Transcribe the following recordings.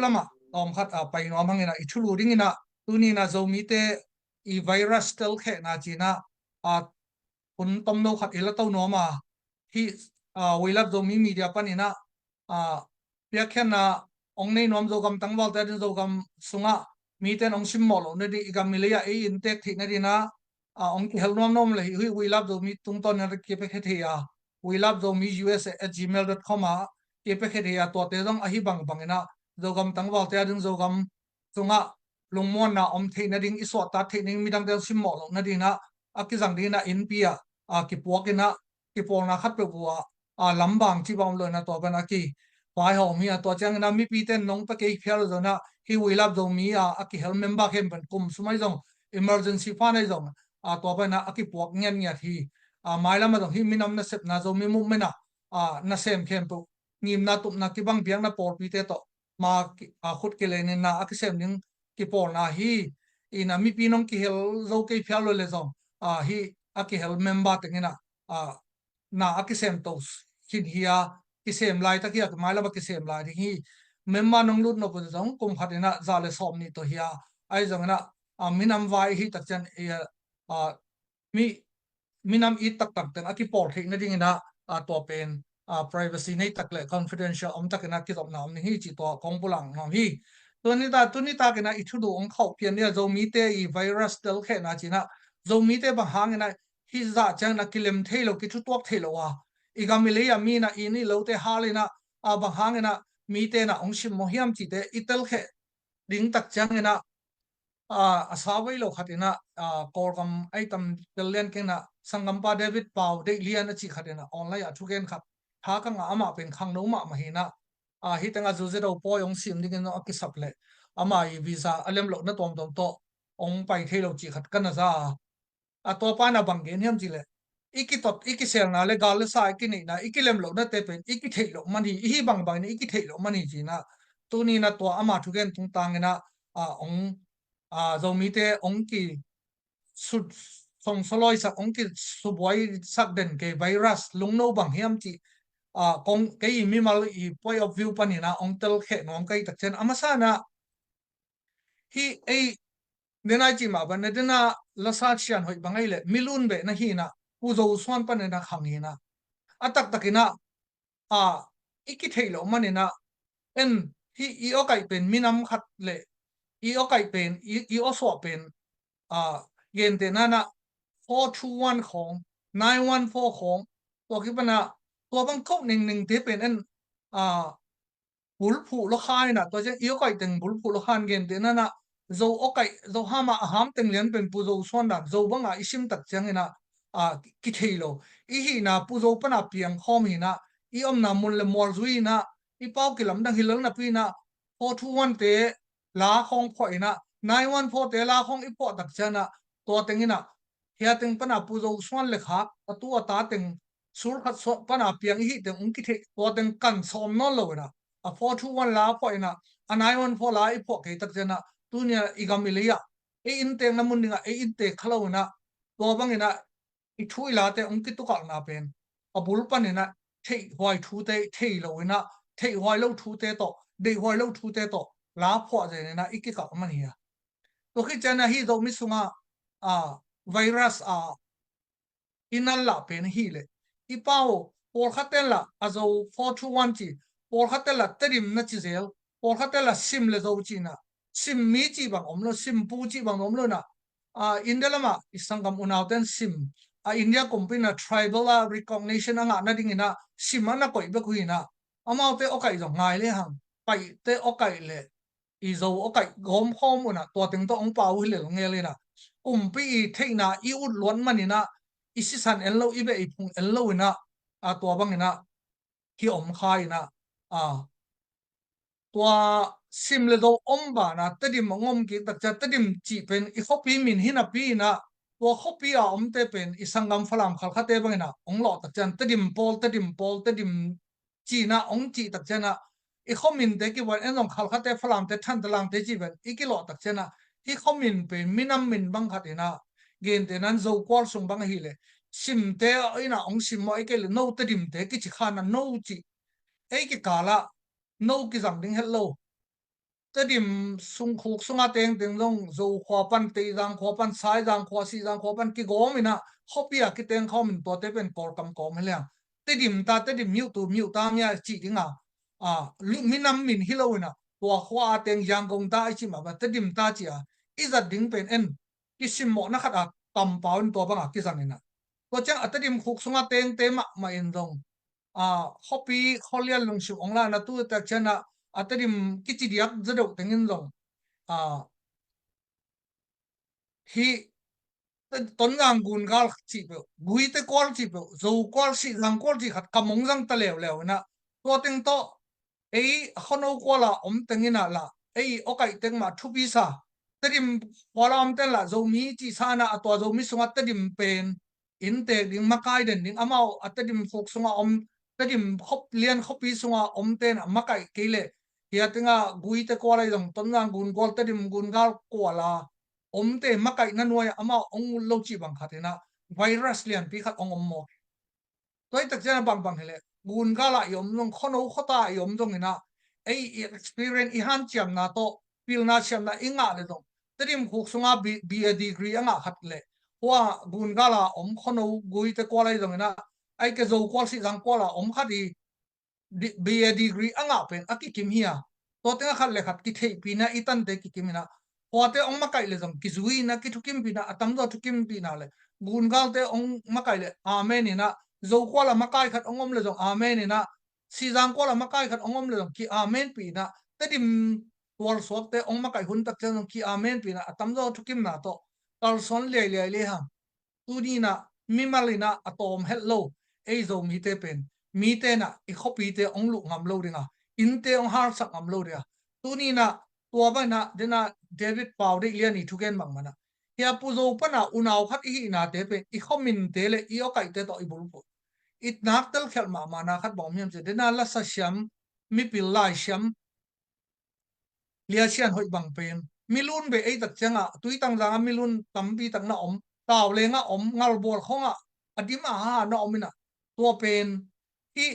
lama om khat a pai no mangena ichulu ringina tuni na zomi te I virus tel khe na china a kun tom no khat ila to no ma hi wilap zomi media panina a piakhen na ong nei nom zo gam tangwal ta zo gam sunga mi ten ong sim molo ne di igam milia e intek thi na dina ong ki hel nom nom le hi wilap zomi tung ton na ke pe khe thia wilap zomi us@gmail.com a ke pe khe thia to te jong a hi bang bangena zo gam tangwal ta ding zo gam sunga lungmon na om the na ding iswa ta the ning midang del sim molo na dina akizang dina in pia ki puakina ki porna khat pe bua lambang chi bang lo na to bana ki pai ho mi to chang na mi pi ten nong pa ke phel zo na hi wilap zo mi ki hel member khem ban kum sumai zong emergency fa nai zong to bana ki puak ngen nya thi mai lam ma hi minam na sep na zo mi mu mena na sem khem pu ngim na tup na ki bang biang na por pi te to ma khut ke le ne na ki sem ning ki por na hi ina mi pi nong ki hel zo ke phel lo le zong hi ki hel member te ngina na ki sem tos hin hia ki sem lai ta ki mai la ba ki sem lai hi member nong lut no pu zong kum khatina za le som ni to hia ai zong na minam vai hi tak chan mi minam I tak tak ten aki por thei na ding ina to pen privacy nei tak le confidential om tak na ki top na om ni hi chi to kong pulang nom hi tuni ta ke na I thu du ong khau pian ya zo mi te I virus tel khe na china zo mi te ba hang na hi za chang na kilem thei lo ki thu tok thei lo wa igami ya mi na ini lo te halina ba hang na mi te na ong sim mo hiam chi te itel khe ding tak chang na asawai lo khatina korgam item tellen kena sangam pa David Pau de lian chi khatina online athuken khat ha ka nga ama pen khang no ma mahina hitanga juje do po yong sim ding no akisaple ama I visa alem lo na tom tom to ong pai thelo chi khat kana za to pa na banggen hiam chi le iki sel na le gal sa ki ni na ikilem lo na te pen iki thelo mani hi bang bang ni iki thelo mani chi na tu ni na to ama thuken tung tang na ong zomi te ong ki sut song soloi sak ong ki subwai sak den ke virus lungno bang hiam chi kong ke mi mal I point of view panina ong tel khe nong kai tak chen amasa na hi ei nena chi ma ban na la sa chian hoi bangai le milun be na hi na pu zo swan panena khangi na atak takina a iki thailo manina en hi I o kai pen minam khat le I o kai pen I o so pen yen te nana 421 khong 914 khong to ki bana to bang khop ning ning te pen en bul phu lo khai na to je I o kai teng bul phu lo khan gen te nana zo o kai zo hama ham teng len pen pu zo son da zo banga isim tak chang ina ki thailo I hi na pu zo pana piang khom hi na I om na mun le mor zui na I pau ki lam dang hilal na pi na 421 te la khong phoi na 914 te la khong I po tak chana to tengina hia teng pana pu zo swan le kha atu ata teng sur khat so pana piang hi teng ung ki the to teng kan som no lo na 421 la phoi na 914 la I po ke tak chana tunia igamilia in teng na mun ninga in te khalo na to bangina I thui la te ung ki tu kal na pen abul panina thei hoi thu te thei lo na thei hoi lo thu te to de hoi lo thu te to la pho je na iki ka man hi to khi chana hi do mi sunga virus inal la pen hi le I pao por khatela azo 421 chi por khatela terim na chi zel por khatela sim le zo chi na sim mi chi bang omlo sim pu chi bang omlo na indalama isangam unauten sim India kumpina tribal recognition anga na ding ina simana koi be kuina amaute okai zo ngai le hang pai te okai le izo okai gom khom una to ting to ong pau hi le nge le na kumpi theina I ut lon manina isisan enlo ibe ipung enlo ina to bang ina ki om khai na a tua sim le do om ba na tadim ngom ki tak cha tadim chi pen I khopi min hina pi na tua khopi om te pen isangam phalam khal khate bang na ong lo tak chan tadim chi na ong chi tak chana I khomin te ki wan enong khal khate phalam te than talang te chi ben I ki lo tak chana hi khomin pen minam min bang khatina gen te nan zo kwal sung bang hi le sim te ina ong sim mo ke le no tadim te ki chi khana no chi ei ki kala no ki zam ding hello te dim sung khuk sunga teng teng long zo khwa pan te jang khwa pan sai jang khwa si jang khwa pan ki go mina hopia ki teng khaw min to te pen por kam kom heliang te dim miu ta mya chi dinga lu minam min hilowina tua khwa teng yang gong ta chi ma ba te dim ta chi iza ding pen en kisim mo na khat tam paun to banga ki zangina to chang atadim khuk sunga teng te ma in dong hopi kholial lung shu ongla na tu ta chana atadim kichi diak zado tengin dong à hi ton ngang gun gal chi pe gui te kol chi pe zo kol si lang kol chi khat kamong jang ta lew na to teng to ei khono kola om tengina la ei okai teng ma thu pi sa tedim kola om ten la zo mi chi sana atwa zo mi sunga tedim pen in te ding makai den ding amao atedim fok sunga om tedim khop lian khopi sunga om ten makai kele ya tenga gui te kola jong ton ngang gun kol tedim gun gal kola om te makai na nuai ama ong lo chi bang khatina virus lian pi khat ong om mo toy tak jana bang hele gun gala yom long khono khota yom dong ina ei experience i han chiam na to pil na chiam na inga le dong terim khuk sunga bi a degree anga khat le wa gun gala om khono gui te ko lai dong ina ai ke zo kwal si jang kola om khadi bi a degree anga pen aki kim hia to te khat le khat ki thei pi na itan te ki kimina poate ong makai le jong ki zui na ki thukim pi na atam do thukim pi na le gun gal te ong makai le amen ina zo kwala makai khat ongom le jong amen ina si jang kwala makai khat ongom le jong ki amen pi na te dim wal swak te ong makai hun tak chen ki amen pi na atam do thukim na to kal son le ha tu ni na mi malina atom hello ei zo mi te pen mi te na i khopi te ong lu ngam lo ringa in te ong har sak ngam lo ria tu ni na tua ba na dena David Pau de lian i thuken mang mana ya pu zo pa na unaw khat i na te pe i khomin te le i o kai te to i bul pu it nak tel khel ma na khat bom yam che dena la sa syam mi pil lai syam lia sian hoi bang pen milun be ei tak changa tui tang janga milun tampi tak na om taw le nga om ngal bol khonga adima ha na omina to pen ki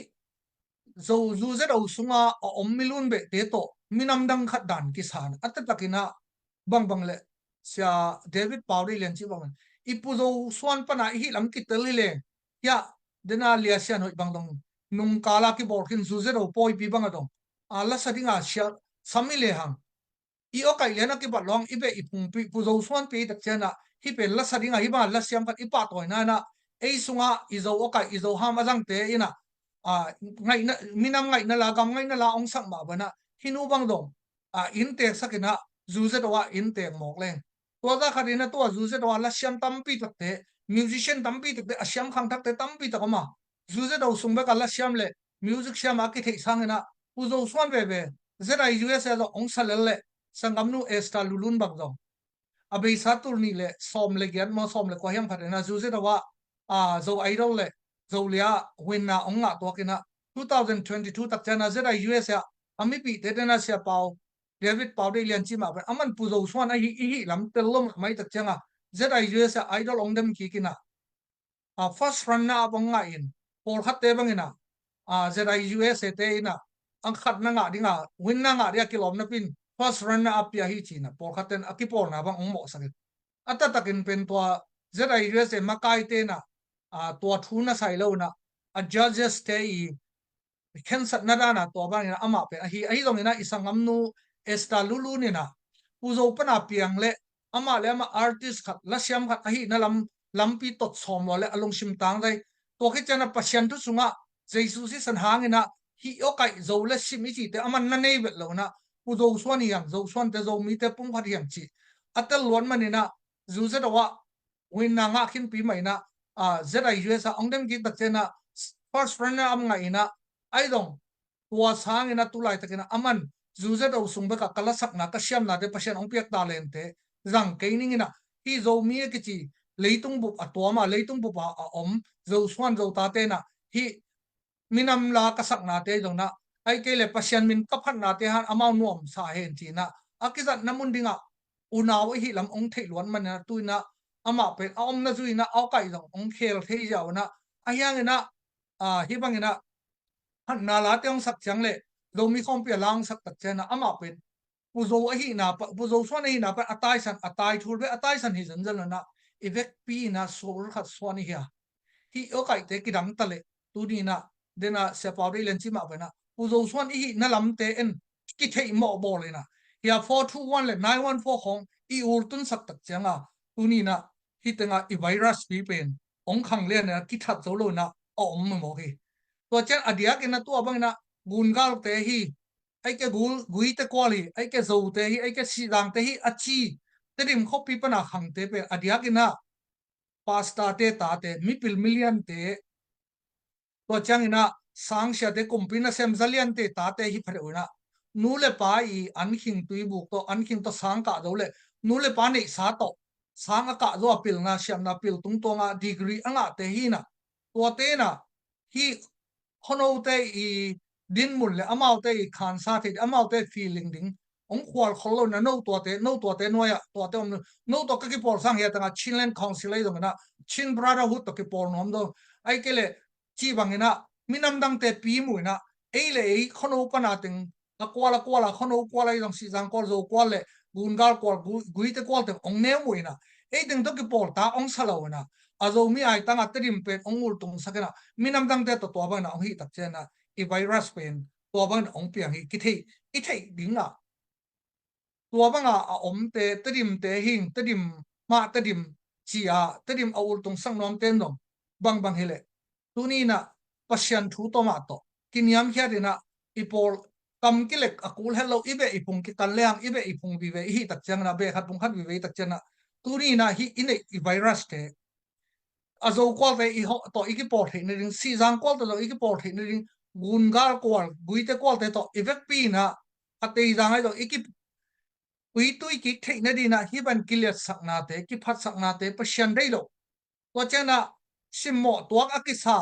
zo zu ze do sunga om milun be te to minam dang khat dan ki san at takina bang le sia David Pauli len chi bang ipu zo swan pana hi lam ki tel le ya dena lia sian hoi bang dong nung kala ki bor kin zu ze do poi pi bang adong ala sadinga sia samile hang i o kai lena ki balong ibe ipung pi pu zo suan pi tak chena hi pe la sadinga hi ba la siam khat ipa toy na na ei sunga i zo o kai i zo ha ma jang te ina ngai na minam ngai na la gam ngai na la ong sang ma bana hinu bang dong in te sakina zu ze wa in te mok leng to da kharina to zu ze wa la siam tam pi tak te musician tam pi tak te asiam khang tak te tam pi tak ma zu ze do sung ba ka la siam le music siam a ki thei sang ina pu zo suan be be zera us lo ong salel le sangamnu esta lulun bang dong abe satur ni le som le gian mo som le ko hyang phat na zu ze dawa zo idol le zo lia win na ong nga to kina 2022 tak chana zera us ya ami pi te na sia pau David Pau de lian chi ma ba aman pu zo swan a hi lam tel lom mai tak changa zera us ya idol ong dem ki kina first run na abang nga in por khat te bang ina zera us te ina ang khat na nga dinga win na nga dia kilom na pin first run na up ya hi china por khaten akipor na bang ongmo sakit ata takin pen to zera us e makai te na to thu na sai lo na a judges te I khen sat na da na to bang ina ama pe hi dong ina isangam nu esta lulu ni na puzo pana piang le ama artist khat la siam khat hi na lampi tot som lo le along sim tang dai to khi chana pasien tu sunga jesu si san hang ina hi o kai zo le simi chi te aman na nei bet lo na pu zo suan yang zo suan te zo mi te pung phat yang chi atel lon manina zu ze dawa win na nga khin pi mai na zera us ong dem ki tak chena first friend am nga ina ai dong tua sang ina tu lai takina aman zu ze do sung ba ka kala sak na ka siam na te pasien ong piak talent te zang ke ning ina hi zo mi ki chi leitung bu atwa ma leitung bu pa om zo suan zo ta te na hi minam la kasak na te jong na ai ke le pasien min kaphat na te han amau nuam sa hen chi na akizat namun dinga unaw hi lam ong thei luan man na tuina ama pe om na zuina au kai jong ong khel thei jaw na ayang ina hi bang ina han na la teong sak chang le lo mi khom pe lang sak tak chena ama pe puzo hi na puzo swan hi na pa atai thul be atai san hi zan zan na evek pi na sol khat swan hi hi o kai te ki dam tale tu ni na dena se pa ri len chi ma ba na puzo swan hi na lam te en ki thei mo bo le na ya 421 le 914 hong i ur tun sak tak changa tu ni na hi tenga i virus pi pen ong khang le na ki that zo lo na om mo hi to chen adia ke na tu abang na gun gal te hi ai ke gui te kwali ai ke zo te hi ai ke si dang te hi achi te dim kho pi pa na khang te pe adia ke na pasta te ta te mi pil million te to chang ina sang sha te kumpina sem zalian te ta te hi phare una nu le pa i an khing tui bu to an khing to sang ka do le nu le pa nei sa to sang ka zo pil na siam na pil tung to nga degree anga te hi na to te na hi hono te I din mun le amau te I khan sa the amau te feeling ding ong khwal kholo na no to te noya to te no to ka ki por sang ya ta chinland council ai dong na chin brotherhood to ki por nom do ai ke le chi bangina minam dang te pi mu na ei le ei khono pa na ting a kwala khono kwala I dong si jang kol zo kwal le gungal kwal gui te kwal te ong ne mu na ei ding to ki por ta ong salo na azo mi ai tang atrim pen ong ul tung sakena minam dang te to ba na ong hi tak chen na I virus pen to ba na ong piang hi ki thei I thei ding na to ba nga a om te trim te hing trim ma trim chi a trim a ul tung sang nom ten dong bang hele tu ni na pasyan thu to ma to kiniam khia dina ipol kam kilek akul hello ibe ipung ki kanleang ibe ipung bi ve hi tak chang na be khat pung khat bi ve tak chana tu ni na hi ine I virus te azo kwal ve I ho to iki por the ni ring si jang kwal to iki por the ni ring gun gar kwal gui te kwal te to evek pi na ate jang ai to iki ui tui ki the na di na hi ban kilet sak na te ki phat sak na te pasyan dei lo to chana simmo tuak akisa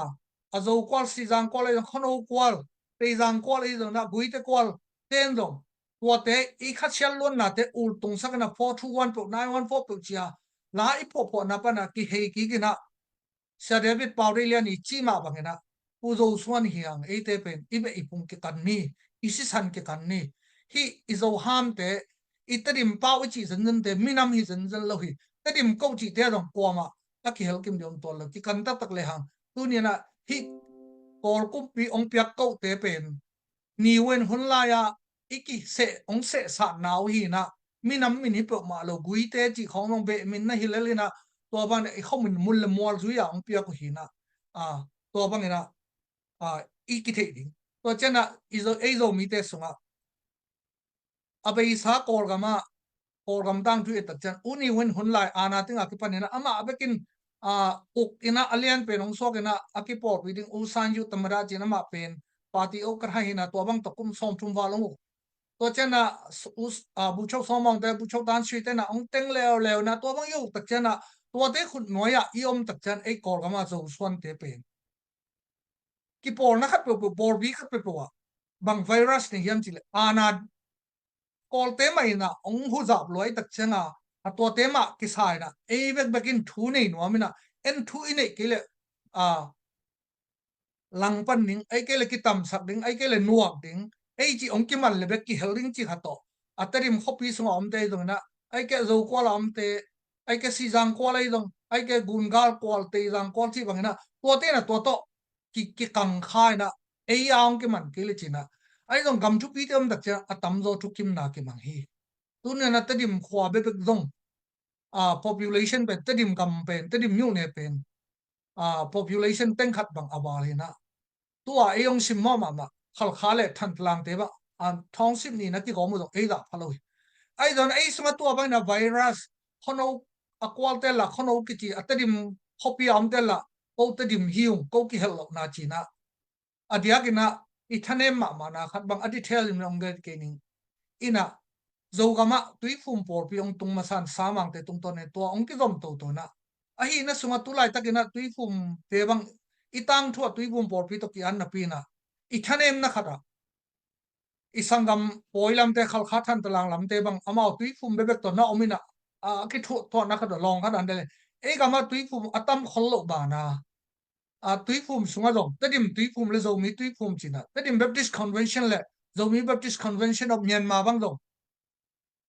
azo kwal si jang kwal ai khono kwal pe jang kwal ai na gui te kwal ten dong tua te I khat sial lon na te ul tung sak na 421 po 914 po chia la I po na pa na ki hei ki na Sir David Paurelian I chi ma bangena puzo suan hiang e te pen ibe ipung ke kan ni isi san ke kan ni hi izo ham te itarim pau chi zan te minam hi zan lo hi tarim ko chi te dong ko ma ta ki hel kim dong tol ki kan ta tak le hang tu ni na hi kor kum pi ong piak ko te pen ni wen hun la ya iki se ong se sa nau hi na minam min hi pe ma lo gui te chi khong long be min na hi le na to ban I không mình muốn làm mua dưới ông bia của hina à to ban ina à ít cái thế đi to chân là izo mi te sunga abe sa kor gam dang tu etat chan uni wen hun lai ana ting akipan ina ama abekin uk ina alian pen ong sok ina akipor widing usan yu tamara jina ma pen party o kar hina to bang to kum som tum walong to chana bu chok somong te bu chok dan sui te na ong teng leo na to bang yu tak chana to te khut noya iom tak chan e kor gama zo swan te pen ki por na khat pe por bi khat pe wa bang virus ni hiam chile ana kol te mai na ong hu zap loi tak changa a to te ma ki sai na e vek bekin thu nei no mina en thu i nei kile a lang pan ning ai kele ki tam sak ding ai kele nuak ding ai chi ong ki man le bek ki helding chi khato atarim khopi sung om te dong na ai ke zo kwala om te ai ke si jang kwala I dong ai ke gungal kwal te jang kwal chi bang na to ki kang khai na ai yaung ki man kele chi na ai dong gam thu pi te om dak cha atam zo thu kim na ki mang hi tu ne na tadim khwa be bek dong population pe tadim gam pen tadim nyu ne pen population teng khat bang awal hi na tua ayong sim mo ma khal khale than tlang te ba an thong sim ni na ki gomu do ei da phalo ai don ei sunga tua ba na virus khono akwal te la khono ki ti atadim hopi am te la ko tadim hiung ko ki hel na chi na adia ki na I thane ma na khat bang adi thel ni ong ge ke ni ina zo gama tui phum por pi ong tung ma san samang te tung to ne to ong ki dom to na a hi na sunga tu lai takina tui phum te bang itang thua tui phum por pi to ki an na pi na I thanem na khata isangam poilam te khal kha than talang lam te bang amao tui phum bebek to na omina a ki thu to na khata long kha dan de e gama tui phum atam khol lo ba na a tui phum sunga dong tadim tui phum le zo mi tui phum china tadim baptist convention le zo mi baptist convention of myanmar bang dong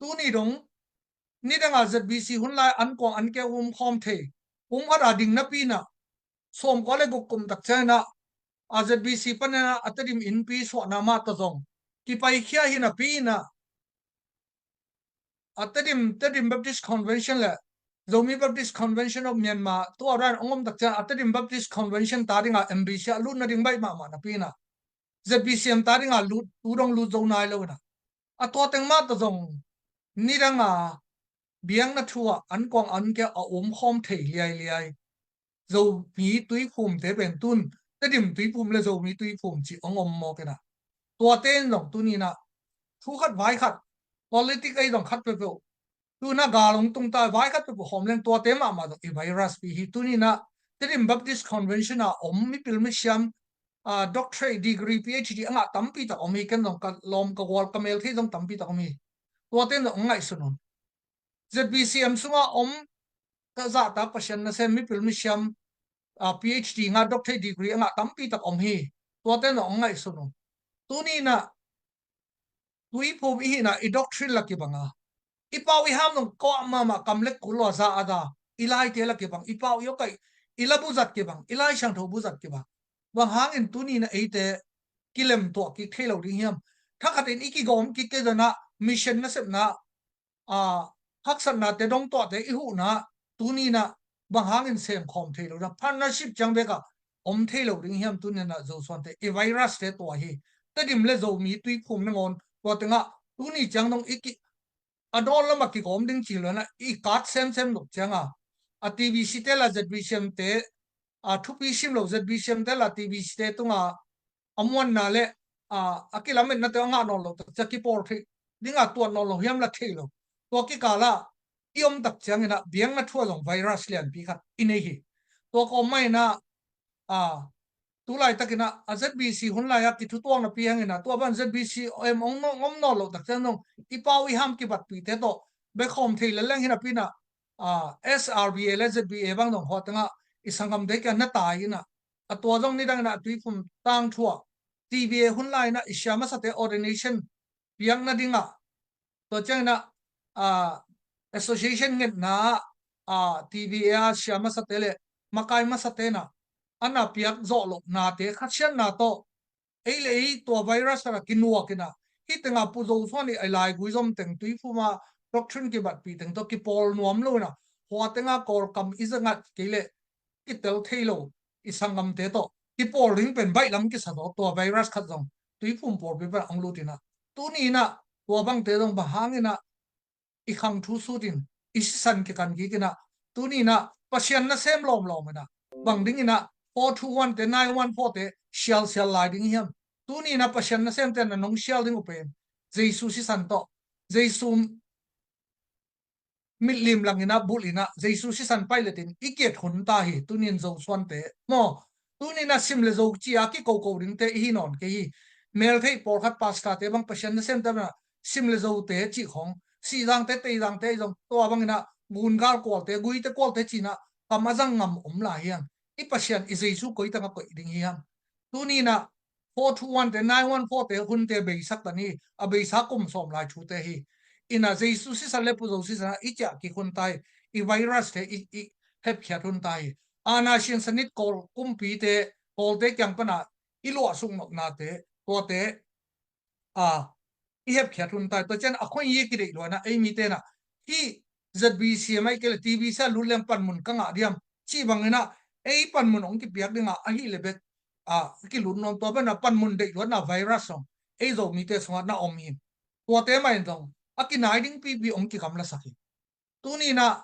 tu ni dong ni danga ZBC hun lai an kong an ke khom the khara ding na pi na som ko le gukum tak chana ZBC panana atadim in pi so na ma ta zong ki pai khia hi na pi na atadim Baptist Convention la zomi Baptist Convention of Myanmar to ran ongom tak cha atadim Baptist Convention ta ringa MBC lu na ding bai ma na pi na ZBCM ta ringa lu tu dong lu zo nai lo na a to teng ma ta zong ni ranga biang na thua an kong an ke a khom thei liai zo mi tui phum te ben tun tadim tui phum le zo mi tui phum chi ongom mo ke na to ten long tu ni na thu khat vai khat politics ai dong khat pe pe tu na ga long tung ta vai khat pe hom leng to te ma i virus pi hi tu ni na tadim Baptist Convention a mi pil mi siam doctorate degree PhD anga tampi ta omi ken dong ka lom ka wal ka mel thei dong tampi ta omi to ten dong ngai sunon ZBCM sunga ka za ta passion na se mi pil mi siam PhD nga doctorate degree anga tampi ta om hi to ten dong ngai sunon tu ni na tui phum hi na I doctrine la ki banga I pau I ham nong ko ma kamlek kulo za ada ilai te la ki bang I pau yo kai ila buzat ki bang ilai sang tho buzat ki bang bang hang in tu ni na eite kilem to ki thelo ding hiam thakat in iki gom ki ke na mission na sep na haksan na te dong to te I hu na tu ni na bang hang in sem khom thelo na partnership jang be ka om thelo ding hiam tu ni na zo son te I virus te to hi tadim le zo mi tui phum na ngon to te nga tu ni jang dong iki adol la makki gom ding chi lo na I kat sem lok changa TVC te la ZBCM te thupi sim lo ZBCM te la TVC te tunga amwan na le akilamet na te nga no lo ta ki por thi dinga to no lo hiam la thelo to ki kala iom tak chang ina biang na thua long virus lian pi khat inei hi to ko mai na tu lai takina ZBC hun lai ki thu tuang na pi hangina to ban ZBC em ong no ngom no lo tak chang no I pau I ham ki bat pi te to be khom thei la leng hina pi na SRBA le ZBA bang dong ho tanga I sangam de ka na tai na a to jong ni dang na tui phum tang thua TBA hun lai na isyama sa te ordination piang na dinga to chang na association nget na TBA syama sa te le makai ma sa te na ana piak zo lo na te khachian na to eile to virus ra kinua kina hitenga puzo soni ai guizom teng tui phuma doctrine ki bat pi teng to ki pol nuam lo na huatenga kor kam izanga kele ki tel thailo isangam te to ki pol ring pen bai lam ki sa to virus khat jong tui phum por bi ba anglu tina tu ni na to bang te dong ba hangina I khang thu su din isan ki kan ki kina tu ni na pasien na sem lom na bang ding ina 421 te 914 te shell lai ding hiam tu ni na pasien na sem te na nong shell ding upen jesu si san to jesu milim langina bulina jesu si san pilotin iket hun ta hi tunin zo swan te mo tunina simle zo chi a ki ko ring te hi non ke hi mel thei por khat pasta te bang pasien na sem te na simle zo te chi khong si dang te jong to bang ina gun gar ko te gui te ko te chi na kamazang ngam la hiang I pasien I jesu ko ita ko ding hiam tunina 421 te 914 te hun te be sak tani a be sakum som lai chu te hi ina jesu si sa lepu zo si sa icha ki hun tai I virus te I hep khat hun tai ana shin sanit kol kumpi te kol te kyang pana I lo sung nok na te to te I hep khat hun tai to chen a khoi ye ki de lo na ai mi te na hi ZBC mai ke TV sa lu lem pan mun kanga diam chi bangena ei pan mun ong ki piak dinga a hi le bet ki lu non to ba na pan mun de lo na virus song ei zo mi te so na om hin to te mai dong aki naiding pi bi ong ki kam la saki tu ni na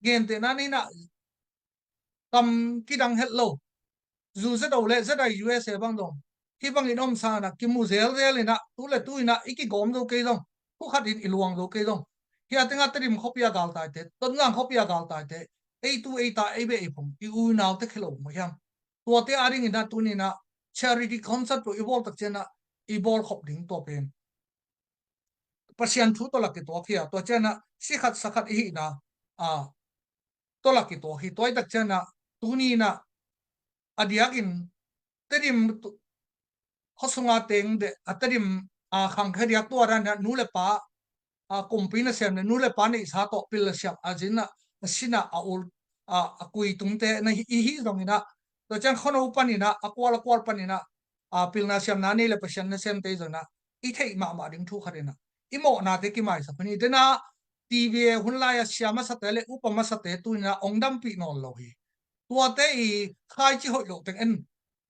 gen te na ni na kam ki dang hello zu za do le za da USA bang dong ki bang in om sa na ki mu zel zel ina tu ina iki gom do ke dong ku khat in iluang do ke dong hi atenga trim khopia gal ta te ton ngang khopia gal ta te ei ta ei be ipum I u naw te khelo mo yam to te aring ina tu ni na charity concert to ibol tak chena ibol khop ding to pen pasian thu to la ke to khia to chena si khat sakhat hi na to la ki to hi toy tak chena tu ni na adiakin terim khosunga teng de atarim khang kharia to ran nu le pa kumpina sem ne nule pani sa to pil siam ajina sina aul akui tungte na hi dongina to chang khono panina akwal panina pilna siam na ni le pasien na sem te zona I thei ma ding thu kharena imo na te ki mai sa pani dena tv hunla ya siama sa tele upama sa te tuina ongdam pi non lo hi tua te I khai chi hoi lo teng en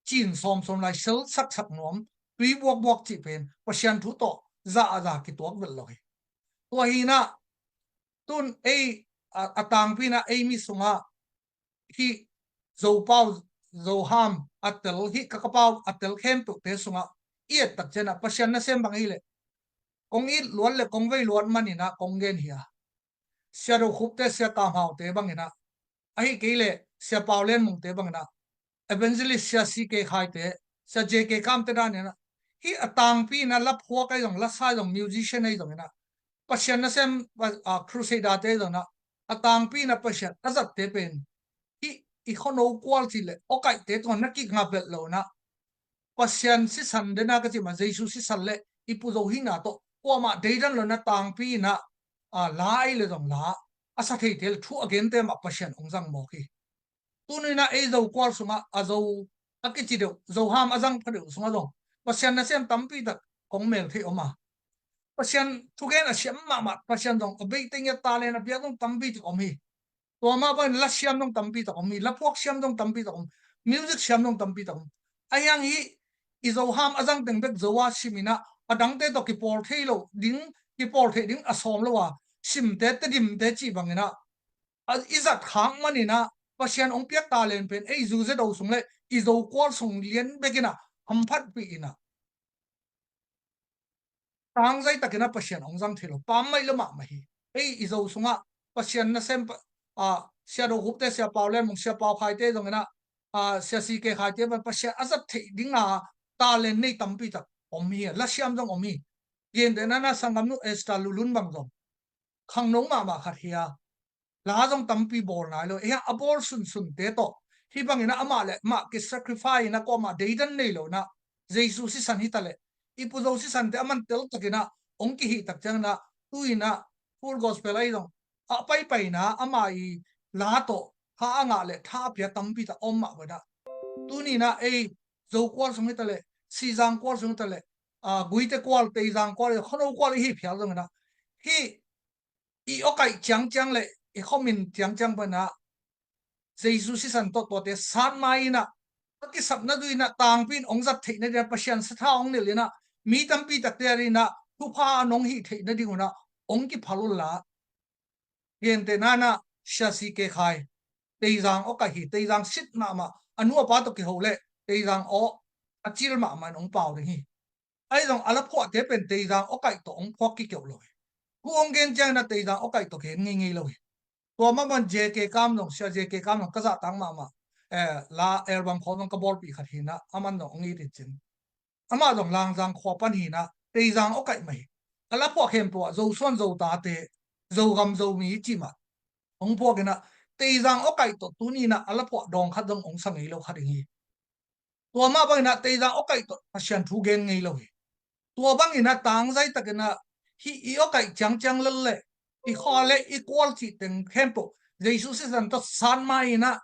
chin som lai sel sak nom tui buak chi pen pasien thu to za ki tuak vel lo hi tua hi na tun atang pi na mi sunga hi zo pau zo ham atel hi kakapau atel khem tu te sunga iet tak chena pasien na sem bang ile kong I luan le kong vei luan manina kong gen hiya sia ro khup te sia tam hau te bangina ahi keile sia paulen mung te bangina evangelist sia si ke khai te sia je ke kam te da ne na hi atang pi na lap ho kai dong la sai dong musician ai dong na pasien na sem crusader te dong na atang pi na pasien azat te pen I khono kwal chi le o kai te ton na ki nga bel lo na pasien si san de na ka chi ma jesu si san le I pu zo hi na to ko ma de dan lo na tang pi na lai le dong la asa thei tel thu again te ma pasien ong jang mo ki tu ni na zo kwal sunga azo akichi de zo ham azang phade sunga dong pasien na sem tam pi da kong mel the oma pasien thu gen a siam ma pasien dong a be ting ya ta le na pia dong tam pi om hi tua ma ban la siam dong tam pi ta om hi la phok siam dong tam pi ta om music siam dong tam pi ta om ayang hi izo ham azang teng bek zowa simina adang te to ki por thelo ding ki por the ding asom lo wa sim te dim te chi bangina izat khang manina pasien ong piak ta len pen ei zu ze do sung le izo kwal sung lien bekina hamphat pi ina tang zai takina pasien ong jang thelo pam mai lo ma hi ei izo sunga pasien na sem sia do gupte sia paulen mong sia pau khai te dongena sia si ke khai te pasien azat thei dinga ta len nei tampi ta omi la siam jong omi yen de na sangam nu esta lulun bang jong khang nong ma khat hia la jong tampi bol na lo ya abor sun te to hi bangina ama le ma ke sacrifice na ko ma deidan nei lo na jesu si san hi tale ipuzo si san te aman tel takina ong ki hi tak chang na tuina full gospel ai dong pai na ama I la to ha anga le tha pya tampi ta om ma bada tuni na zo kwal sung hi tale si jang kwal sung tale guite kwal te jang kwal khono kwal hi phya dong na hi I okai chang le I khomin chang bana jesu si san to te san mai na ki sap na duina tang pin ong zat thei na dia pasien sa tha ong ne le na mi tam pi tak te ri na thu pha nong hi thei na ding na ong ki phalul la yen te na na sha si ke khai te jang o ka hi te jang sit ma anu pa to ki ho le te jang o achil ma ong pau de hi ai dong ala pho te pen te jang o kai to ong pho ki kyo lo ku ong gen chang na te jang o kai to ke ngi lo tua ma man je ke kam dong sia je ke kam dong ka za tang ma la album kho dong ka bol pi khat hina aman dong ngi ri chin ama dong lang jang kho pan hina te jang o kai mai ala pho khem po zo son zo ta te zo gam zo mi chi ma ong pho ke na te jang o kai to tu ni na ala pho dong khat dong ong sang ngi lo khat hi tua ma ba na te jang o kai to asian thu gen ngi lo hi tua bang ina tang zai ta ke na hi I o kai chang le I kho le equality teng kempo Jesus is an to san mai na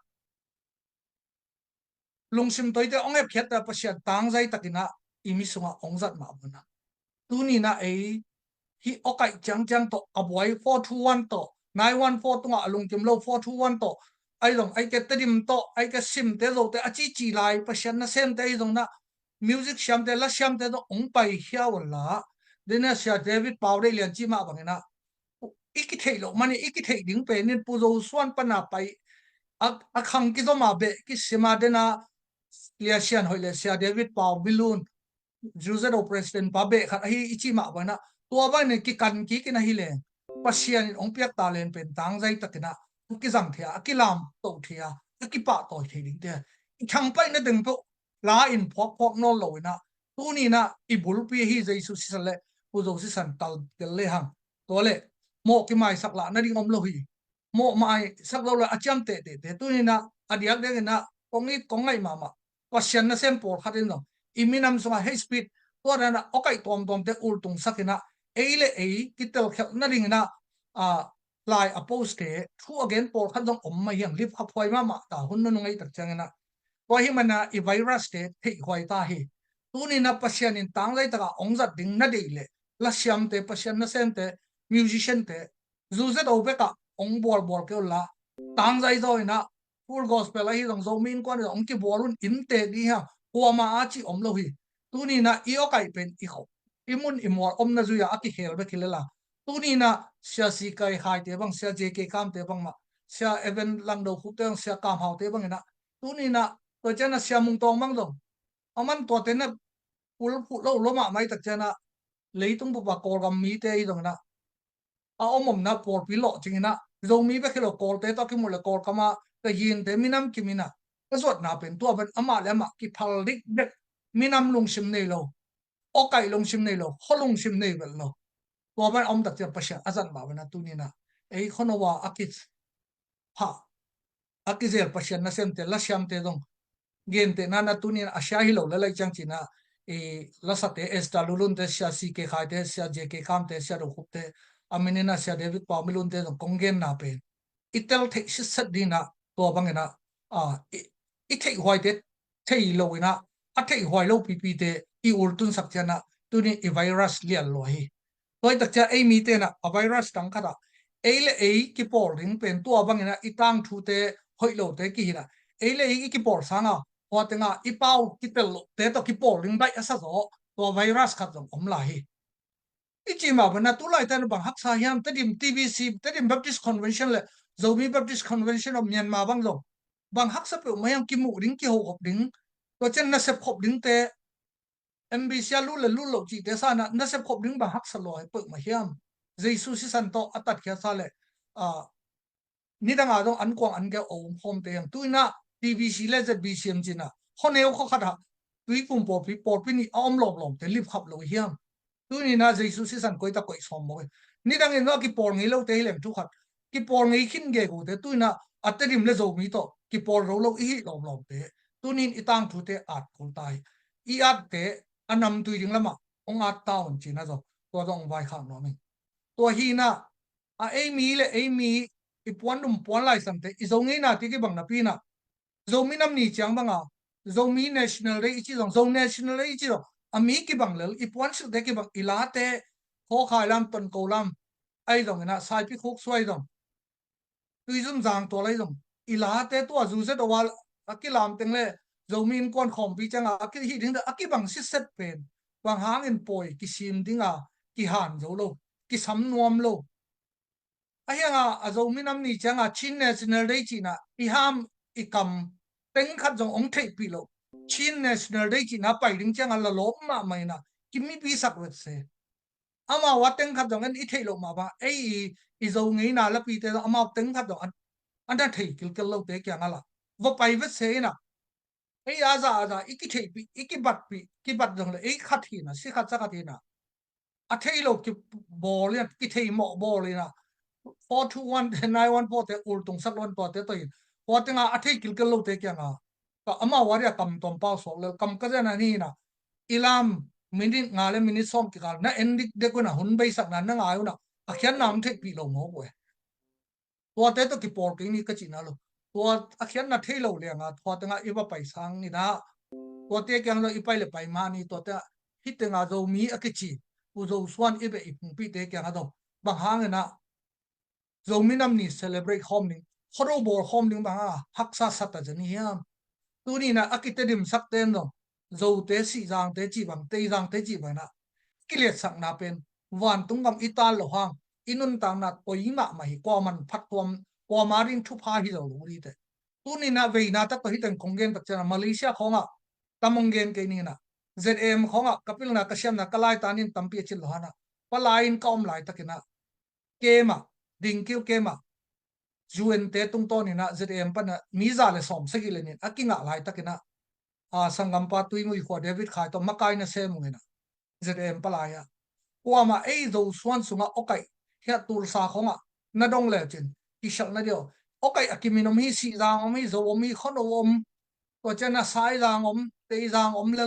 lungsim toite ongep kheta pasya tang zai takina imi sunga ongjat ma buna tuni na hi okai chang to aboi 421 to 914 tunga alungkim lo 421 to ai long ai ke tedim to ai ke sim te lo te achi chi lai pasya na sem te dong na music sham te la sham te do ong pai hia wala dena sia David Paul lian chi ma bangina iki thei lo mani iki thei ding pe nin pu zo suan pana pai a khang ki zo ma be ki sima dena liasian hoile sia David Paul Bilun Juzero president babe khat hi ichi ma bana tua ba ne ki kan ki na hi le pasian ong piak ta len pen tang zai takina ki jang thia ki lam to thia ki pa to thei ding te khang pai na ding po la in phok no lo na tu ni na I bul pi hi jaisu si sale pu zo si san tal tel le hang to le mo ki mai sak la na ding om lo hi mo mai sak lo la acham te tu ni na adiak de na kong ngai ma pasian na sem por khatin no iminam sunga high speed to na okai tom te ul tung sakina ấy lệ ấy cái tel khéo na ring na lại oppose thế thu again por khăn dòng mà hiang lip khắp hoài mà ta hun nó ngay tak chang na qua hi mana i virus te thei hoài ta hi tu ni na pasian in tang lai taka ong zat ding na de le la siam te pasian na sem te musician te zu zet o beka ong bor bor ke la tang zai zo na full gospel la hi dong zo min kwan ong ki borun in te di ha kwa ma a chi om lo hi tu ni na i o kai pen i kho imun imor om na zu ya aki khel be khilela tu ni na sia si kai khai te bang sia je ke kam te bang ma sia event lang do khu te sia kam hau te bang na tu ni na tôi chân là xem mông tông mang rồi ông ăn tôi tên là phụ lâu lâu mà mấy thật chân là lấy tung bộ bạc cò gầm mí tê rồi nè ông mồm na pork pi lộ chính nè rồi mí bé khi lộ cò tê tao cái một là cò cama cái hiền tê mi nam kim mi nè cái ruột na bên tua bên ama lẽ mà cái phal đích đích mi nam lung sim này lo ô cái lung sim này lo khó lung sim này vậy lo tua bên ông đặt chân bớt azan bảo bên tu ni nè ấy khó nó wa akit ha akizel bớt na xem tê la xem tê dong gente nana tunin asya hi lo lalai chang china la sate esta lulun te sia si ke khai te sia je ke kam te sia ro khup te aminina sia david pamilun te kongen na pe itel the si sat dina to bangena i thei hoi te thei lo ina a thei hoi lo pi pi te I urtun sak chana tunin I virus lian lo hi toy tak cha ei mi te na a virus tang khata ei le ei ki por ring pen to bangena itang thu te hoi lo te ki hina ei le ei ki por sanga hoa tenga ipau kitel te to ki por ring bai asa zo to virus khat jong om la hi ichi ma bana tu lai tan bang hak sa hiam tadim tvc tadim baptist convention le zomi baptist convention of myanmar bang zo bang hak sa pe mayam ki mu ring ki ho hop ding to chen na se khop ding te mbc lu le lu lo chi te sa na se khop ding bang hak sa lo pe ma hiam jesu si san to atat kya sa le a ni dang a dong an kwang an ge om hom te yang tuina tvc le zbcm china honeu kho khata tui pum po pi por pi ni om lom lom te lip khap lo hiam tu ni na jesu si san koi ta koi som mo ni dang en no ki por ngi lo te lem tu khat ki por ngi khin ge gu te tu na aterim le zo mi to ki por ro lo I lom lom te tu ni itang thu te at kul tai I at te anam tu ding lama ong at taun china zo to dong vai khang no mi to hi na a ei mi le ei mi I puan dum puan lai sam te I zo ngi na ti ki bang na pi na zo mi nam ni chang bang a zo mi national re ichi dong zo national re ichi dong ami ki bang lel I puan su de ki bang ilate kho khai lam ton ko lam ai dong na sai pi khok swai dong tui zum jang to lai dong ilate to zu se to wal akilam teng le zo min kon khom pi chang a ki hi ding da aki bang si set pen bang hang in poi ki sim ding a ki han zo lo ki sam nuam lo ayanga azo minam ni changa chin national day china I ham I kam teng khat jong ong thei pi lo chin national day china pai ring changa la lo ma mai na kimi pi sak wet se ama wa teng khat jong an I thei lo ma ba ei I zo ngei na la pi te ama teng khat jong an da thei kil kil lo te kya ngala wo pai wet se na ei aza iki thei pi iki bat pi ki bat jong le ei khat hi na si khat sa khat hi na a thei lo ki bol ya ki thei mo bol na 421 te ul tung sak lon to te to in ho tenga a thei kil kil lo te kya nga ka ama waria kam tom pa so le kam ka jana ni na ilam minit nga le minit som ki kal na endik de ko na hun bai sak na na nga yu na a khian nam thei pi lo mo ko to te to ki por ki ni ka chi na lo to a khian na thei lo le nga to tenga I ba pai sang ni na to te kyang lo I pai le pai ma ni to te hi tenga zo mi a ki chi u zo swan I be I pung pi te kyang a do bang hang na zo minam ni celebrate homing khoro bor homing ba haksa sata jani hiam tuni na akitedim sakten no zo te si jang te chi bang te jang te chi ba na kilet sak na pen wan tungam ital lo hang inun tang na toima mai ko man phatwam ko marin thu pha hi zo ri te tuni na ve na ta to hiten kongen tak chana Malaysia khonga tamongen ke ni na ZM khonga kapil na kasyam na kalai tanin tampi chil hana palain kaum lai takina kema ding kêu kema UN te tung to ni na ZM pa na miza le som se gi le ni akinga lai takina a sangam pa tui ngui kho David khai to makai na se mu na ZM pa la ya kwa ma ei zo swan sunga okai hia tur sa khonga na dong le chin ki shal na dio okai akiminom hi si jang mi zo mi khono om to chana sai jang om te jang om le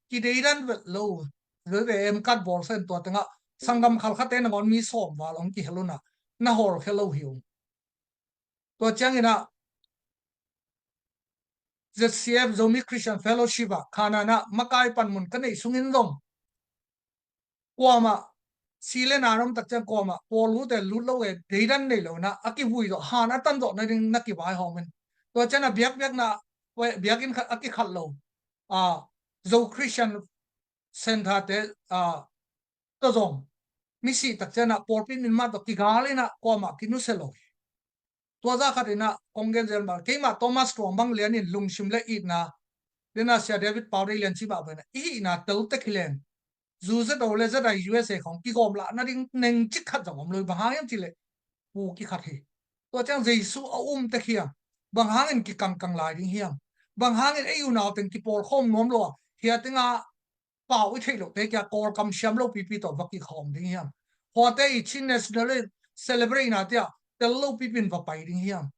ki deiran vet lo ZM kat bol sen to tanga sangam khal khate na ngon mi som wal ong ki heluna na hor hello hiu to changina ZCF Zomi Christian Fellowship khana na makai panmun kanei sungin dong kwama sile narom takcha kwama polu te lulo e deiran nei lo na aki hui do han atan do na ring na ki bai homen to chana biak biak na biakin aki khat lo a zo Christian center te a to zong misi takcha na porpin min ma do ki gale na kwama kinu selo to za khatina kongen zel ma keima Thomas Strong bang lian in lungsim le it na dena sia David Powder lian chi ba bana i na tel te khilen zu za do le za dai USA khong ki gom la na ding neng chi khat jong loi ba ha yam chi le pu ki khat hi to chang jesu a te khia bang hangin ki kang kang lai ding hiam bang hangin e u naw ten ki por khom nom lo hia tinga pa wi thei lo te kya kor kam sham lo pi pi to ba ki khom ding hiam ho te i chin national celebrate na tia tel lo pi pin va pai ding hiam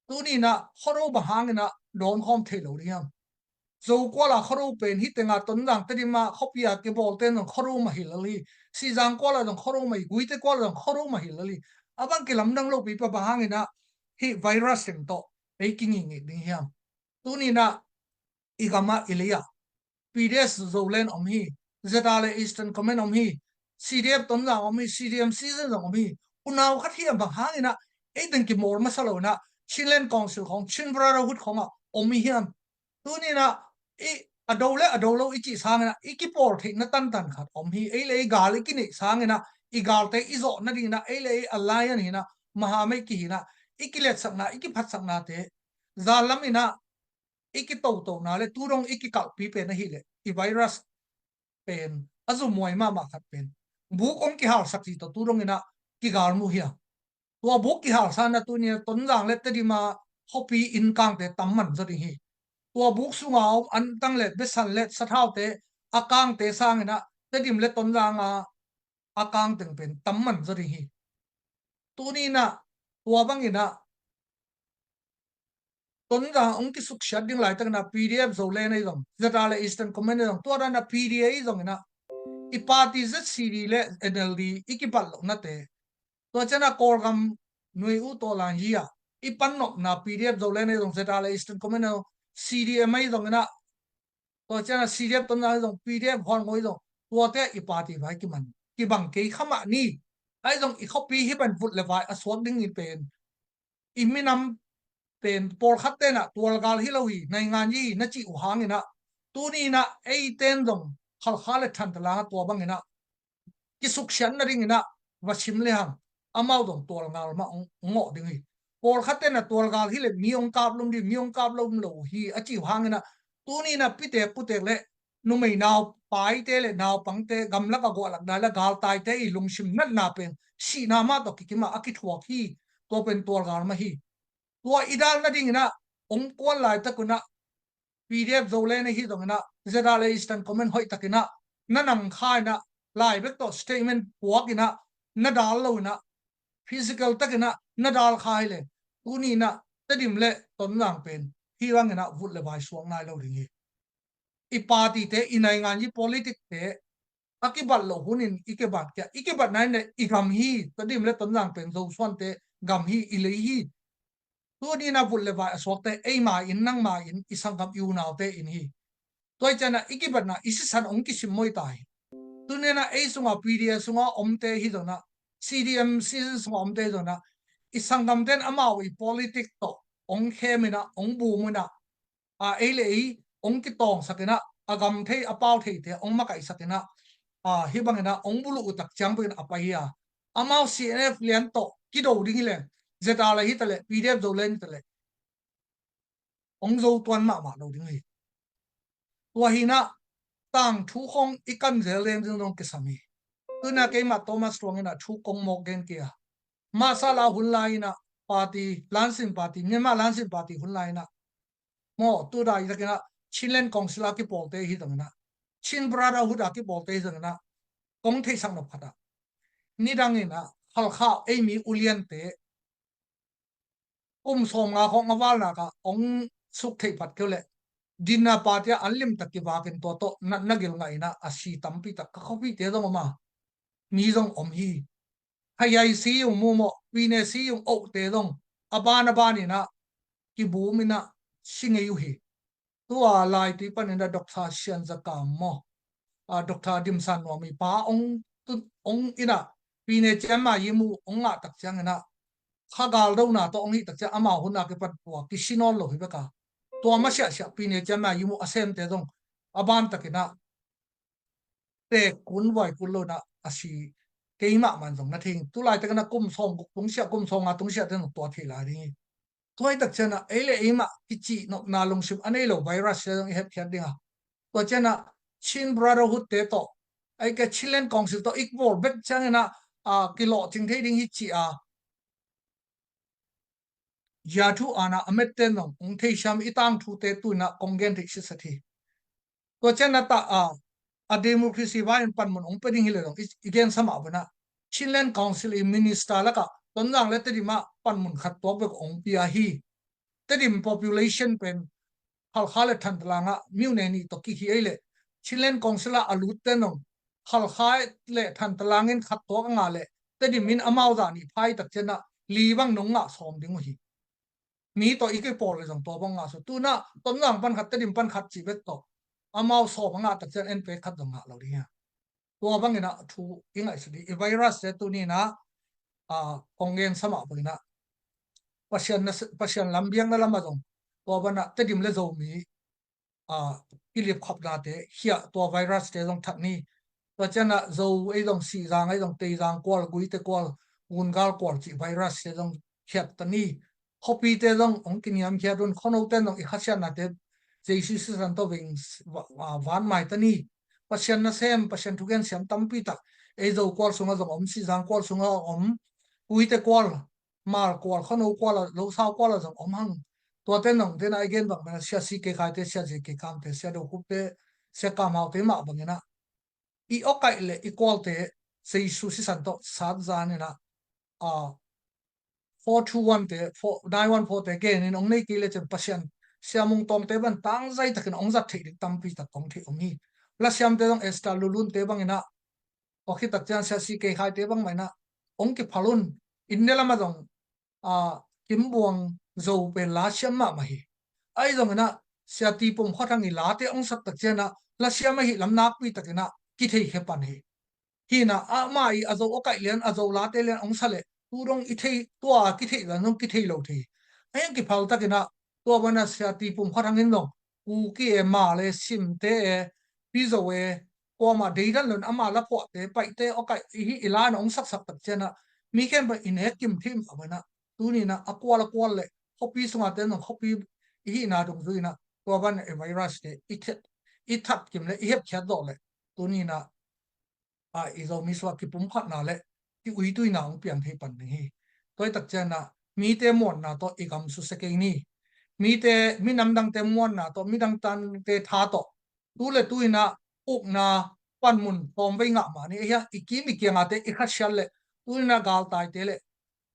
tu ni na khoro ba hangina don khom thei lo ding hiam zo kwa la khoro pen hi tenga ton dang te ma khopia ke bol ten khoro ma hilali si jang kwa la dong khoro mai gui te kwa la dong khoro ma hilali abang ke lam dang lo pi pa bahangina hi virus sem to pe king ngi ding hiam tu ni na igama ilia PDS zo len om hi zetale eastern comment om hi CDF ton dang om hi CDM season om hi unaw khat hi bahangina e den ki mor masalo na Chinland Councilของ Chin Brotherhood ของom hi hiam tu ni na i adolo ichi sangena ikipor thik na tan tan khat om hi ei le gal ki ni sangena i gal te izo na ding na ei le alliance hi na mahamai ki hi na ikilet sakna ikiphat sakna te zalam ina ikito na le turong ikikal pi pe na hi le i virus pen azu moi ma khat pen bu ong ki hal sakti to turong ina ki gal mu hi tua bu ki hal sana tu ni ton jang le te di ma hopi in kang te tamman zo ding hi tua buk sungao an tang let besan let sathau te akang te sangena te dim le ton janga akang teng pen tamman zari hi tuni na tua bangina ton jang ong ki suk shat ding lai tak na PDF zo le nei dong zata le eastern comment dong tua na PDA dong na i party z CD le NLD ikipal lo na te to chana korgam nui u to lan hi ya i pan no na PDF zo le nei dong zata le eastern comment dong CDMA dong na to chana CDF ton na dong PDF hon ngoi dong tua te i party vai ki man ki bang ke khama ni ai dong i copy hi ban put le vai aswak ding i pen i minam pen por khatte na tual gal hi lo hi nai ngan yi na chi u hang ina tu ni na ei ten dong khal khale than tala to bang ina ki suk shan na ring ina washim le ham amau dong tual ngal ma ngo ding hi por khatte na tual gal hi le miong kap lum di miong kap lum lo hi a chi hang ina tu ni na pite pute le nu mai naw pai te le naw pang te gam la ka go lak da la gal tai te i lung sim nat na pen si na ma to ki ma aki thuak hi to pen tual gal ma hi tua idal na ding na ong kwal lai ta kuna PDF zo le na hi dong na zera le eastern comment hoi takina na nam khai na lai bek to statement puak ina na dal lo na physical takina na dal khai le uni na tadim le ton lang pen hi wang na vut le bai suang nai lo ringi i party te inai ngan yi politic te akibat lo hunin ikebat nai ne igam hi tadim le ton lang pen zo swan te gam hi ile hi tu ni na vul le vai aswak te ei ma in nang ma in isang kam yu naw te in hi toy chana ikibat na isi san ong ki sim moi tai tu ne na ei sunga PDF sunga om te hi do na CDM season sunga om te do na isang kam ten amao i politic to ong khemina ong bu muna a ei le ei ong ki tong sakena agam thei apau thei te ong ma kai sakena a hi bangena ong bulu utak chang bin apaya amao CNF lian to ki do ding le zeta la hi tale PDF zo len tale ong zo tuan ma lo ding hi tua hi na tang thu khong ikan zel lem jing dong ke sami tu na ke ma Thomas Strong na thu kong mok gen kia ma sala hun lai na party Lansing party Myanmar Lansing party hun lai na mo tu da ida ke na Chinland Council ki polte hi dong na Chin Brotherhood ki polte dong na kong thei sang no phata ni dang ina khal kha ei mi ulian te som nga khong awal na ka ong suk thei phat ke le dinna patia anlim takki wakin to na nagil nga ina asi tampi tak ka khopi te do ma mi dong om hi hayai si yung mumo pine si yung o te dong abana bani na ki bu mina singe yu hi tua lai ti panina Dr. Sian Zakam mo Dr. Dim San no mi pa ong ina pine chama yimu ong nga tak chang na khagal do na to ong hi tak cha ama hu na ke pat po ki sinol lo hi beka to ma sha sha pine chama yimu asem te dong aban takina te kun vai kun lo na asi keima man dong na thing tu lai takana kum song tung sia kum song a tung sia ten to thi la ri toy tak chana ele ema kichi no na long sim ane lo virus se dong hep khat dinga to chana chin brotherhood te to ai ka chilen council to ikbol bet changena a kilo ting thei ding hi chi a ya thu ana amet ten no ong thei sham itang thu te tu na kongen thei si sathi to chana ta a democracy wa in pan mon ong pe ding hi le dong igen sama bana chilen council in minister la ka ton jang le te di ma pan mon khat to be ong pia hi te dim population pen hal khale than langa miu ne ni to ki hi ele chilen council alu te no hal khai le than talangin khat to nga le te dim min amau da ni phai tak chena li bang nong nga som ding hi mi to iki pol le jong to bang nga so tu na ton ngang pan khat te dim pan khat chi bet to amau so nga tak chen en pe khat dong nga lo ri ha to bang ina thu ingai sidi e virus se tu ni na kongen sama bang na pasien lambiang na lama dong to bana te dim le zo mi kilip khop na te hia to virus te dong thak ni to chana zo ei dong si jang ei dong te jang kwal gui te kwal un gal kwal chi virus te dong khiat ta ni hopi te dong ong kiniam khia don khono te dong i khasian na te jeisi si san to wing van mai ta ni pasien na sem pasien thugen siam tampi ta ei zo kwal sunga dong om si jang kwal sunga om gui te kwal mar kwal khono kwal lo sa kwal dong om hang tua tên nong tên ai gen bang na sia si ke khai te sia ji ke kam te sia do ku te sia kam hau te ma bang na i okai le equal te sei su si san to sa za ne na a 421 te 4914 te gen in ong nei ki le chen pasien sia mung tong te ban tang zai takin ong zat thei dik tam pi tak ong thi ong ni la siam te dong esta lulun te bang na o khi tak chan sia si ke khai te bang mai na ong ki phalun in ne lama dong a kim buang zo pe la siam ma ma hi ai dong na sia ti pum khathang i la te ong sat tak chena la sia ma hi lam nak pi takina ki thei he pan hi hi na a mai a zo o kai len a zo la te len ong sale tu rong i thei to a ki thei la nong ki thei lo thei ai ki phal takina to bana sia ti pum khathang in dong u ki e ma le sim te e pi zo e ko ma dei dan lon ama la po te pai te o kai hi ilan ong sak sak tak chena mi ken ba in he kim thim abana tu ni na akwal kwal le hopi sunga te no hopi hi na dong zu na to ban e virus te i that kim le i hep khat do le tu ni na i zo mi swa ki pum khat na le ki ui tu na ong pian thei pan ni hi toy tak cha na mi te mon na to i gam su se ke ni mi te mi nam dang te mon na to mi dang tan te tha to tu le tu na uk na pan mun pom ve nga ma ni ya i ki mi ke nga te i khat shal le tu na gal tai te le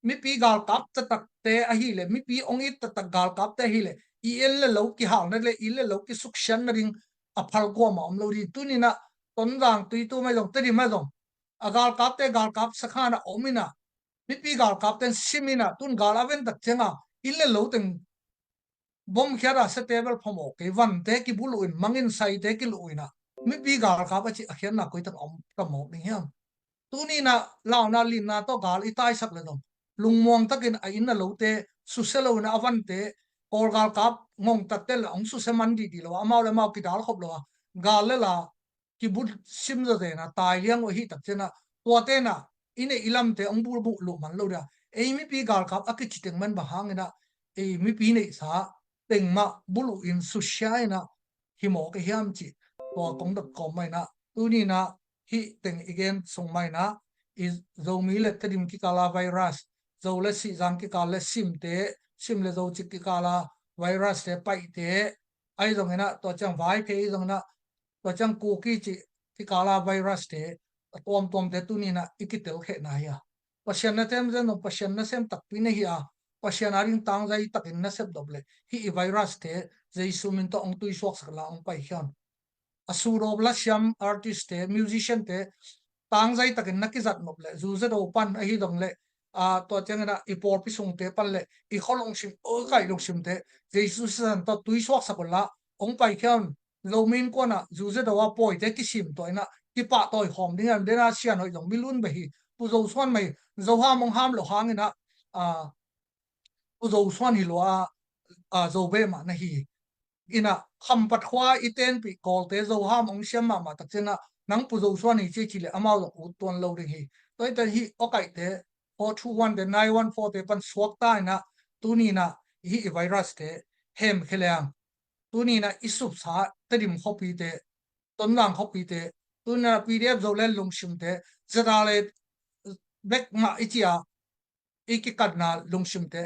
mi pi gal kap ta tak te a hi le mi pi ong i ta tak gal kap te hi le i el le lo ki haw na le i le lo ki suk shan na ring a phal ko ma om lo ri tu ni na ton rang tui tu mai dong te di mai dong a gal kap te gal kap sakha na omina mi pi gal kap ten simina tun gal aven tak chenga i le lo teng bom khara se table phomo ke van te ki bulu in mangin sai te ki luina mi pi gal kap a chi a khian na koi tak om ka mo ni hiam tu ni na lao na lin na to gal i tai sak le dong lung mong takin a in na lo te su se lo na avan te kol gal kap ngong tak tel ong su se man di lo amao le mau ki dal khop lo gal le la ki bul sim zo de na tai liang o hi tak chena to te na ine ilam te ong bul bu lu man lo da e mi pi gal kap a ki chiteng man ba hang na e mi pi nei sa teng ma bulu in su shai na hi mo ke hiam chi to kong da kom mai na tu ni na hi teng again song mai na is zo mi le tedim ki kala virus zo le si jang ki kala sim le zo chi ki kala virus te pai te ai zong na to chang vai te zong na to chang ku ki chi ki kala virus te tom te tu ni na ikitel khe na ya pasien na tem zen no pasien na sem tak pi na hi a pasien aring tang zai takin na sep doble hi virus te jaisu min to ong tui sok sak la ong pai hian asuro bla siam artist te musician te tang zai takin nakizat mop le zu ze do pan a hi dong le to changena ipor pi sung te pan le I kholong sim o kai long sim te Jesus san to tui swak sakola ong pai khan lomin ko na zu ze do wa poi te ki sim to ina ki pa toy hom ding an dena sian hoi dong milun be hi pu zo swan mai zo ha mong ham lo hangina pu zo swan hi lo zo be ma na hi ina kham pat khwa iten pi kol te zo ham ong siam ma tak chena nang pu zo swan hi che chile amao lo u ton lo ring hi toy ta hi o kai te 421 de 914 te pan swak ta na tu ni na hi virus te hem kheleang tu ni na isup sa tadim khopi te ton lang khopi te tu na pdf zo le lung sim te zara le bek ma itia ikikat na lung sim te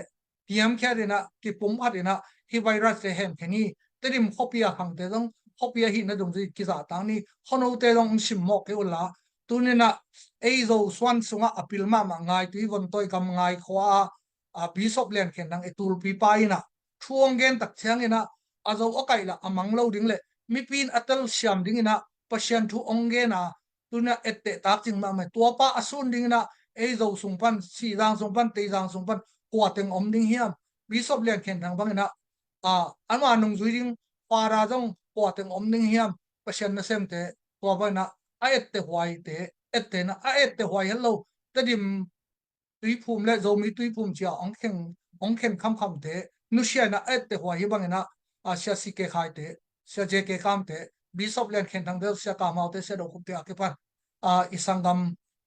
piam kharina ki pum harina hi virus te hem khani tadim khopia khang te dong khopia hi na dong ji ki za tang ni hono te dong sim mo ke ula tunina ei zo swan sunga apil ma ngai tu von toy kam ngai khwa a bishop len khen nang etul pi pai na thuang gen tak chang ina azo akai la amang lo ding le mi pin atal siam ding ina pasien thu ong ge na tuna ette tak ching ma tua pa asun ding na ei zo sung pan si dang sung pan te dang sung pan kwa teng om ding hiam bishop len khen thang bang ina anwa nung zui ding para jong kwa teng om ding hiam pasien na sem te tua ba na a ette hwai te ette na a ette hwai hello tadim tui phum le zo mi tui phum chia ong khen kham te nu sia na ette hwai hi bang na sia si ke khai te sia je ke kam te bishop len khen thang de sia ka mau te sia do khup te a ke pan isangam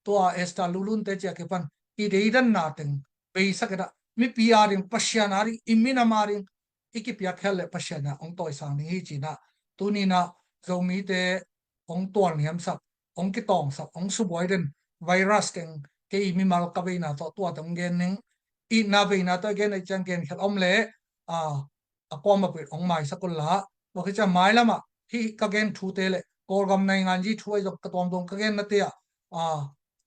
to esta lulun te chia ke pan I deidan na teng be sakada mi piaring pasyanari imina maring ikipia khelle pasyana ong toy sang ni hi china tunina zo mi te ong tol niam sak ong ki tong sak ong su boiden virus keng ke mi mal ka be na to tong gen ning I na be na to gen ai chang gen khel om le a ko ma pe ong mai sakul la bo ke cha mai lama hi ka gen thu te le kor gam nai ngan ji thuai jok ka tom dong ka gen na te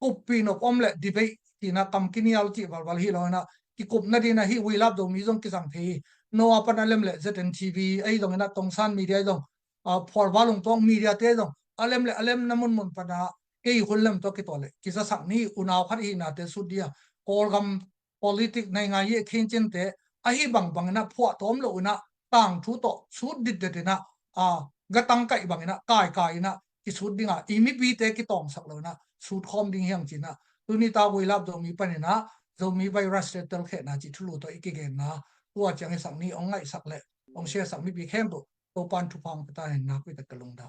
kupi no om le di be ti na kam kinial chi wal hi lo na ki kup na di na hi wi lap do mi jong ki sang the no apan alem le zn tv ai dong na tong san media dong for balung tong media te dong alem le alem namun mun pada ke hulam to ki tole ki sa sak ni unaw khat hi na te su dia kor gam politic nai nga ye khin chen te a hi bang na phwa tom lo na tang thu to su dit de na gatang kai bang na kai na ki su dinga imi pi te ki tong sak lo na su khom ding hiang china tu ni ta wi lap do mi pa ni na zo mi virus te tel khe na chi thulu to ikigen na tua chang sak ni ong ngai sak le ong sia sak mi bi khem to pan thu phang ta na pi ta kalung da